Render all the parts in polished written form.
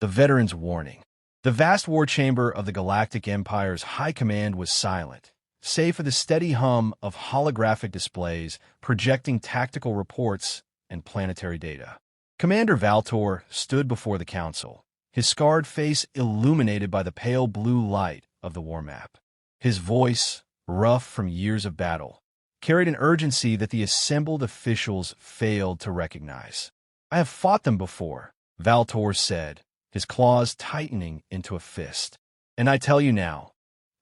The veteran's warning. The vast war chamber of the Galactic Empire's high command was silent, save for the steady hum of holographic displays projecting tactical reports and planetary data. Commander Valtor stood before the council, his scarred face illuminated by the pale blue light of the war map. His voice, rough from years of battle, carried an urgency that the assembled officials failed to recognize. "I have fought them before," Valtor said, his claws tightening into a fist. "And I tell you now,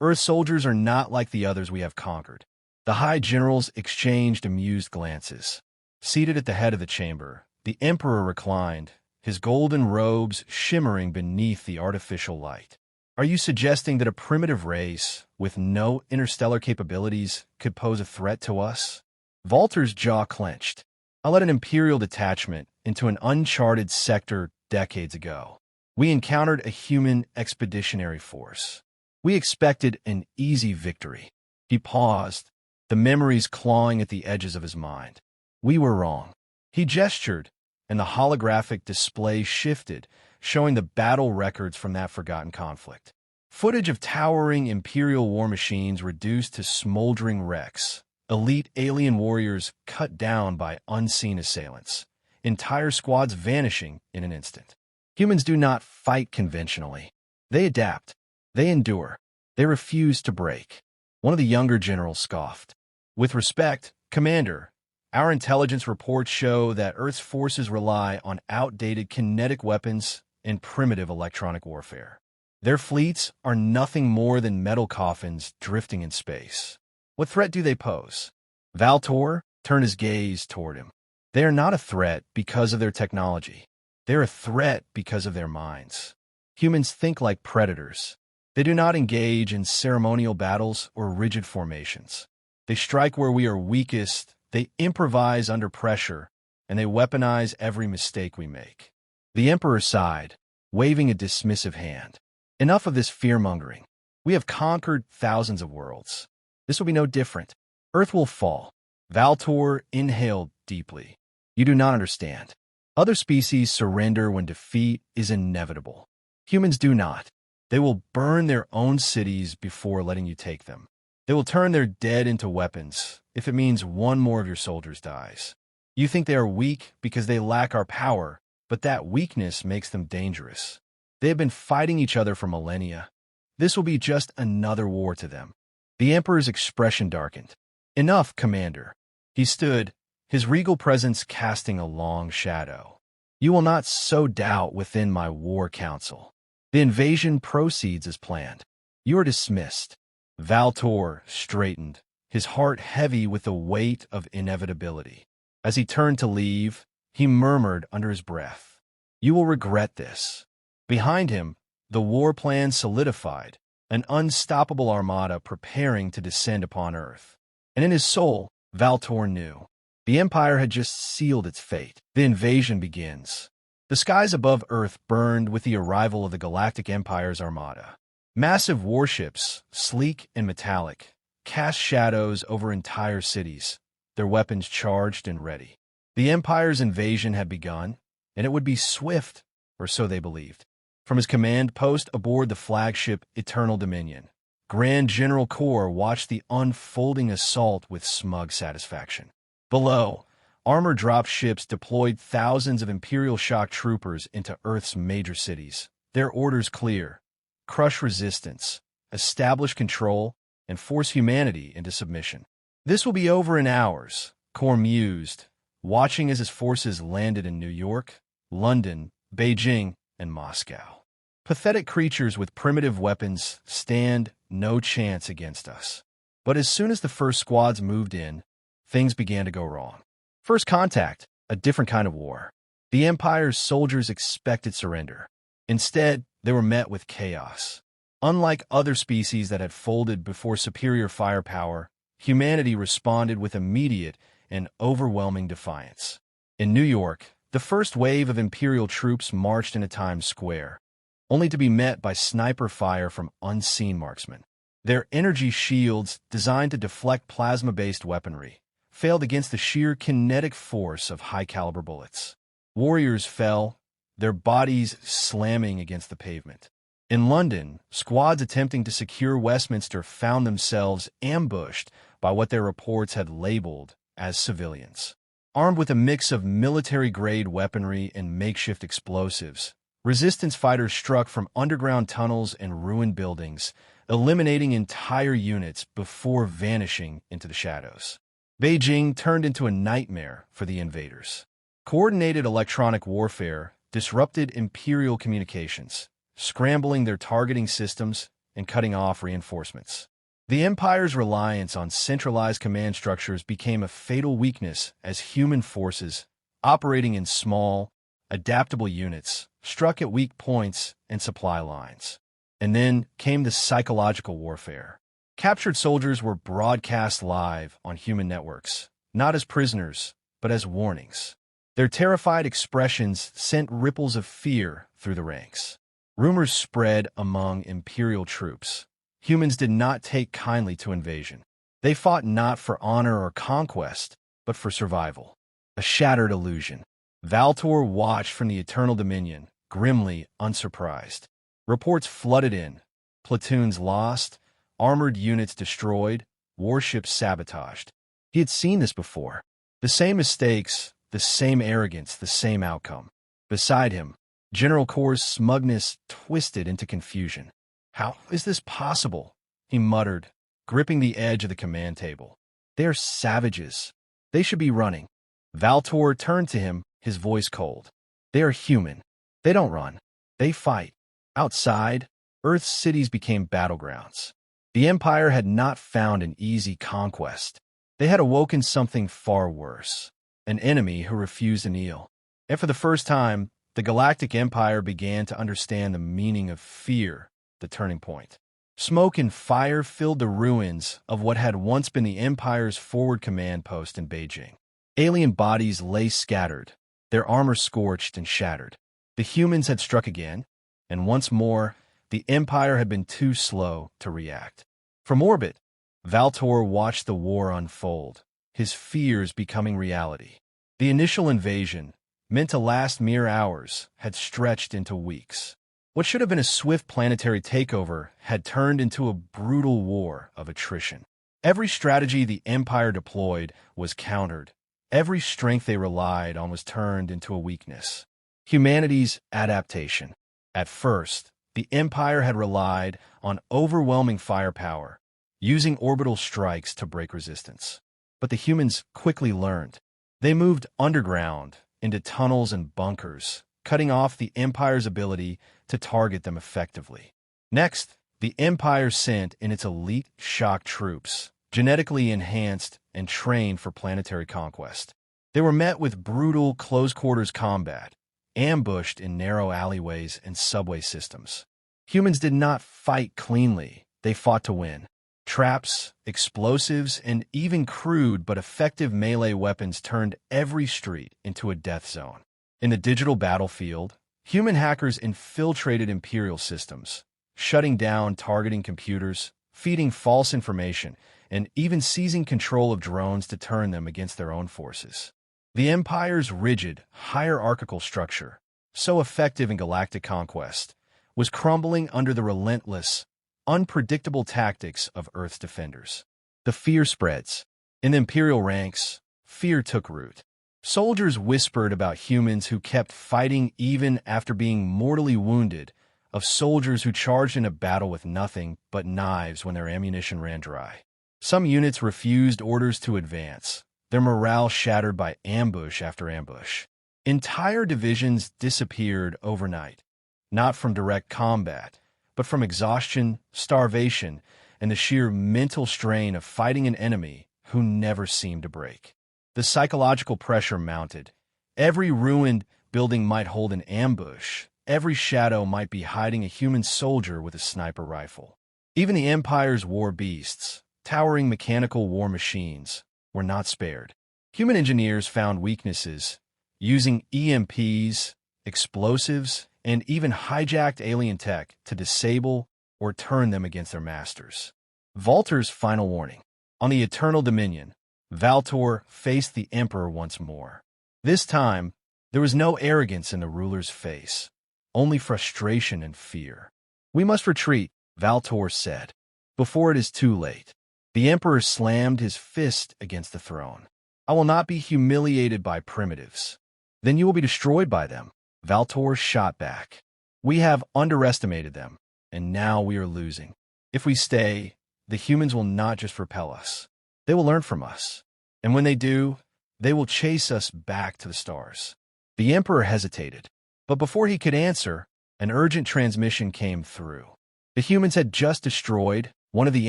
Earth soldiers are not like the others we have conquered." The high generals exchanged amused glances. Seated at the head of the chamber, the Emperor reclined, his golden robes shimmering beneath the artificial light. "Are you suggesting that a primitive race with no interstellar capabilities could pose a threat to us?" Valtor's jaw clenched. "I led an Imperial detachment into an uncharted sector decades ago. We encountered a human expeditionary force. We expected an easy victory." He paused, the memories clawing at the edges of his mind. "We were wrong." He gestured, and the holographic display shifted, showing the battle records from that forgotten conflict. Footage of towering Imperial war machines reduced to smoldering wrecks, elite alien warriors cut down by unseen assailants, entire squads vanishing in an instant. Humans do not fight conventionally. They adapt. They endure. They refuse to break. One of the younger generals scoffed. "With respect, Commander, our intelligence reports show that Earth's forces rely on outdated kinetic weapons and primitive electronic warfare. Their fleets are nothing more than metal coffins drifting in space. What threat do they pose?" Valtor turned his gaze toward him. "They are not a threat because of their technology. They're a threat because of their minds. Humans think like predators. They do not engage in ceremonial battles or rigid formations. They strike where we are weakest, they improvise under pressure, and they weaponize every mistake we make." The Emperor sighed, waving a dismissive hand. "Enough of this fear-mongering. We have conquered thousands of worlds. This will be no different. Earth will fall." Valtor inhaled deeply. "You do not understand. Other species surrender when defeat is inevitable. Humans do not. They will burn their own cities before letting you take them. They will turn their dead into weapons if it means one more of your soldiers dies. You think they are weak because they lack our power, but that weakness makes them dangerous. They have been fighting each other for millennia. This will be just another war to them." The Emperor's expression darkened. "Enough, Commander." He stood, his regal presence casting a long shadow. "You will not sow doubt within my war council. The invasion proceeds as planned. You are dismissed." Valtor straightened, his heart heavy with the weight of inevitability. As he turned to leave, he murmured under his breath, "You will regret this." Behind him, the war plan solidified, an unstoppable armada preparing to descend upon Earth. And in his soul, Valtor knew. The Empire had just sealed its fate. The invasion begins. The skies above Earth burned with the arrival of the Galactic Empire's armada. Massive warships, sleek and metallic, cast shadows over entire cities, their weapons charged and ready. The Empire's invasion had begun, and it would be swift, or so they believed. From his command post aboard the flagship Eternal Dominion, Grand General Kor watched the unfolding assault with smug satisfaction. Below, armored drop ships deployed thousands of Imperial shock troopers into Earth's major cities. Their orders clear: crush resistance, establish control, and force humanity into submission. "This will be over in hours," Kor mused, watching as his forces landed in New York, London, Beijing, and Moscow. Pathetic creatures with primitive weapons stand no chance against us. But as soon as the first squads moved in, things began to go wrong. First contact, a different kind of war. The Empire's soldiers expected surrender. Instead, they were met with chaos. Unlike other species that had folded before superior firepower, humanity responded with immediate and overwhelming defiance. In New York, the first wave of Imperial troops marched into Times Square, only to be met by sniper fire from unseen marksmen. Their energy shields, designed to deflect plasma-based weaponry, failed against the sheer kinetic force of high-caliber bullets. Warriors fell, their bodies slamming against the pavement. In London, squads attempting to secure Westminster found themselves ambushed by what their reports had labeled as civilians. Armed with a mix of military-grade weaponry and makeshift explosives, resistance fighters struck from underground tunnels and ruined buildings, eliminating entire units before vanishing into the shadows. Beijing turned into a nightmare for the invaders. Coordinated electronic warfare disrupted imperial communications, scrambling their targeting systems and cutting off reinforcements. The empire's reliance on centralized command structures became a fatal weakness as human forces, operating in small, adaptable units, struck at weak points and supply lines. And then came the psychological warfare. Captured soldiers were broadcast live on human networks, not as prisoners, but as warnings. Their terrified expressions sent ripples of fear through the ranks. Rumors spread among imperial troops. Humans did not take kindly to invasion. They fought not for honor or conquest, but for survival. A shattered illusion. Valtor watched from the Eternal Dominion, grimly unsurprised. Reports flooded in. Platoons lost, armored units destroyed, warships sabotaged. He had seen this before. The same mistakes, the same arrogance, the same outcome. Beside him, General Kor's smugness twisted into confusion. "How is this possible?" he muttered, gripping the edge of the command table. "They are savages. They should be running." Valtor turned to him, his voice cold. "They are human. They don't run. They fight." Outside, Earth's cities became battlegrounds. The Empire had not found an easy conquest. They had awoken something far worse, an enemy who refused to kneel. And for the first time, the Galactic Empire began to understand the meaning of fear, the turning point. Smoke and fire filled the ruins of what had once been the Empire's forward command post in Beijing. Alien bodies lay scattered, their armor scorched and shattered. The humans had struck again, and once more, the Empire had been too slow to react. From orbit, Valtor watched the war unfold, his fears becoming reality. The initial invasion, meant to last mere hours, had stretched into weeks. What should have been a swift planetary takeover had turned into a brutal war of attrition. Every strategy the Empire deployed was countered. Every strength they relied on was turned into a weakness. Humanity's adaptation. At first, the Empire had relied on overwhelming firepower, using orbital strikes to break resistance. But the humans quickly learned. They moved underground, into tunnels and bunkers, cutting off the Empire's ability to target them effectively. Next, the Empire sent in its elite shock troops, genetically enhanced and trained for planetary conquest. They were met with brutal close-quarters combat, ambushed in narrow alleyways and subway systems. Humans did not fight cleanly, they fought to win. Traps, explosives, and even crude but effective melee weapons turned every street into a death zone. In the digital battlefield, human hackers infiltrated Imperial systems, shutting down targeting computers, feeding false information, and even seizing control of drones to turn them against their own forces. The Empire's rigid, hierarchical structure, so effective in galactic conquest, was crumbling under the relentless, unpredictable tactics of Earth's defenders. The fear spreads. In the Imperial ranks, fear took root. Soldiers whispered about humans who kept fighting even after being mortally wounded, of soldiers who charged in a battle with nothing but knives when their ammunition ran dry. Some units refused orders to advance, their morale shattered by ambush after ambush. Entire divisions disappeared overnight, not from direct combat, but from exhaustion, starvation, and the sheer mental strain of fighting an enemy who never seemed to break. The psychological pressure mounted. Every ruined building might hold an ambush. Every shadow might be hiding a human soldier with a sniper rifle. Even the Empire's war beasts, towering mechanical war machines, were not spared. Human engineers found weaknesses, using EMPs, explosives, and even hijacked alien tech to disable or turn them against their masters. Valtor's final warning. On the Eternal Dominion, Valtor faced the Emperor once more. This time, There was no arrogance in the ruler's face, only frustration and fear. "We must retreat," Valtor said, "before it is too late." The emperor slammed his fist against the throne. "I will not be humiliated by primitives." "Then you will be destroyed by them," Valtor shot back. "We have underestimated them, and now we are losing. If we stay, the humans will not just repel us. They will learn from us. And when they do, they will chase us back to the stars." The emperor hesitated, but before he could answer, an urgent transmission came through. The humans had just destroyed one of the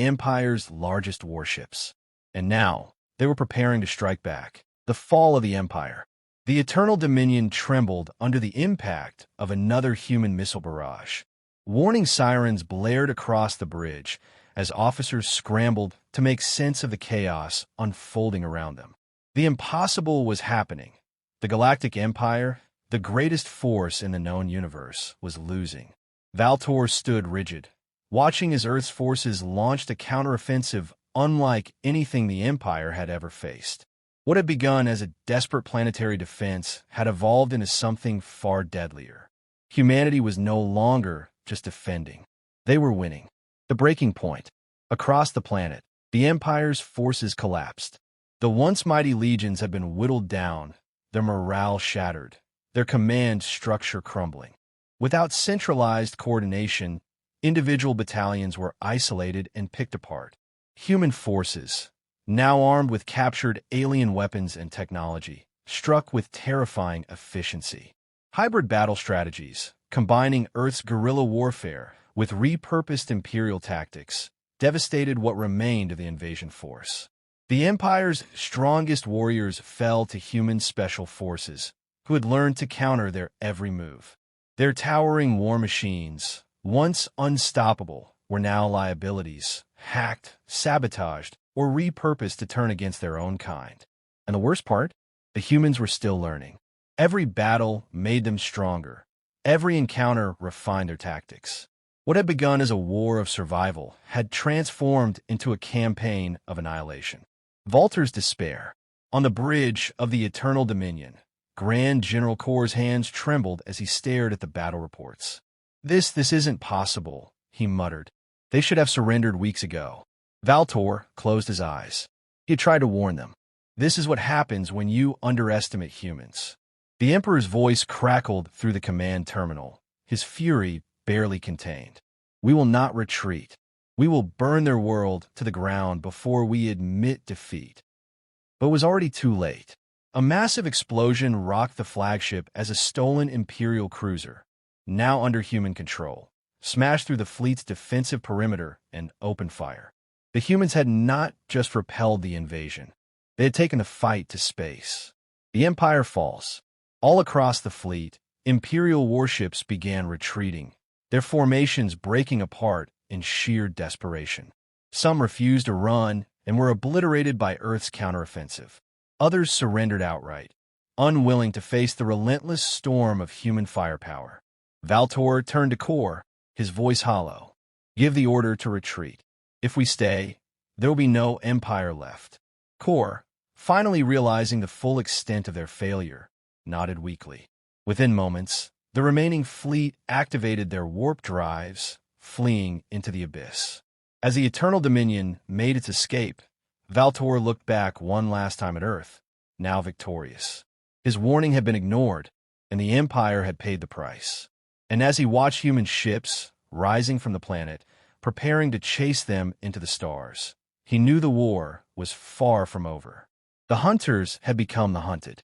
Empire's largest warships, and now they were preparing to strike back. The fall of the Empire. The Eternal Dominion trembled under the impact of another human missile barrage. Warning sirens blared across the bridge as officers scrambled to make sense of the chaos unfolding around them. The impossible was happening. The Galactic Empire, the greatest force in the known universe, was losing. Valtor stood rigid, watching as Earth's forces launched a counteroffensive unlike anything the Empire had ever faced. What had begun as a desperate planetary defense had evolved into something far deadlier. Humanity was no longer just defending. They were winning. The breaking point. Across the planet, the Empire's forces collapsed. The once mighty legions had been whittled down, their morale shattered, their command structure crumbling. Without centralized coordination, individual battalions were isolated and picked apart. Human forces, now armed with captured alien weapons and technology, struck with terrifying efficiency. Hybrid battle strategies, combining Earth's guerrilla warfare with repurposed Imperial tactics, devastated what remained of the invasion force. The Empire's strongest warriors fell to human special forces, who had learned to counter their every move. Their towering war machines, once unstoppable, were now liabilities, hacked, sabotaged, or repurposed to turn against their own kind. And the worst part? The humans were still learning. Every battle made them stronger. Every encounter refined their tactics. What had begun as a war of survival had transformed into a campaign of annihilation. Valtor's despair. On the bridge of the Eternal Dominion, Grand General Kor's hands trembled as he stared at the battle reports. This isn't possible," he muttered. "They should have surrendered weeks ago." Valtor closed his eyes. He had tried to warn them. This is what happens when you underestimate humans. The Emperor's voice crackled through the command terminal, his fury barely contained. "We will not retreat. We will burn their world to the ground before we admit defeat." But it was already too late. A massive explosion rocked the flagship as a stolen Imperial cruiser, now under human control, smashed through the fleet's defensive perimeter and opened fire. The humans had not just repelled the invasion. They had taken the fight to space. The Empire falls. All across the fleet, Imperial warships began retreating, their formations breaking apart in sheer desperation. Some refused to run and were obliterated by Earth's counteroffensive. Others surrendered outright, unwilling to face the relentless storm of human firepower. Valtor turned to Kor, his voice hollow. "Give the order to retreat. If we stay, there will be no Empire left." Kor, finally realizing the full extent of their failure, nodded weakly. Within moments, the remaining fleet activated their warp drives, fleeing into the abyss. As the Eternal Dominion made its escape, Valtor looked back one last time at Earth, now victorious. His warning had been ignored, and the Empire had paid the price. And as he watched human ships rising from the planet, preparing to chase them into the stars, he knew the war was far from over. The hunters had become the hunted.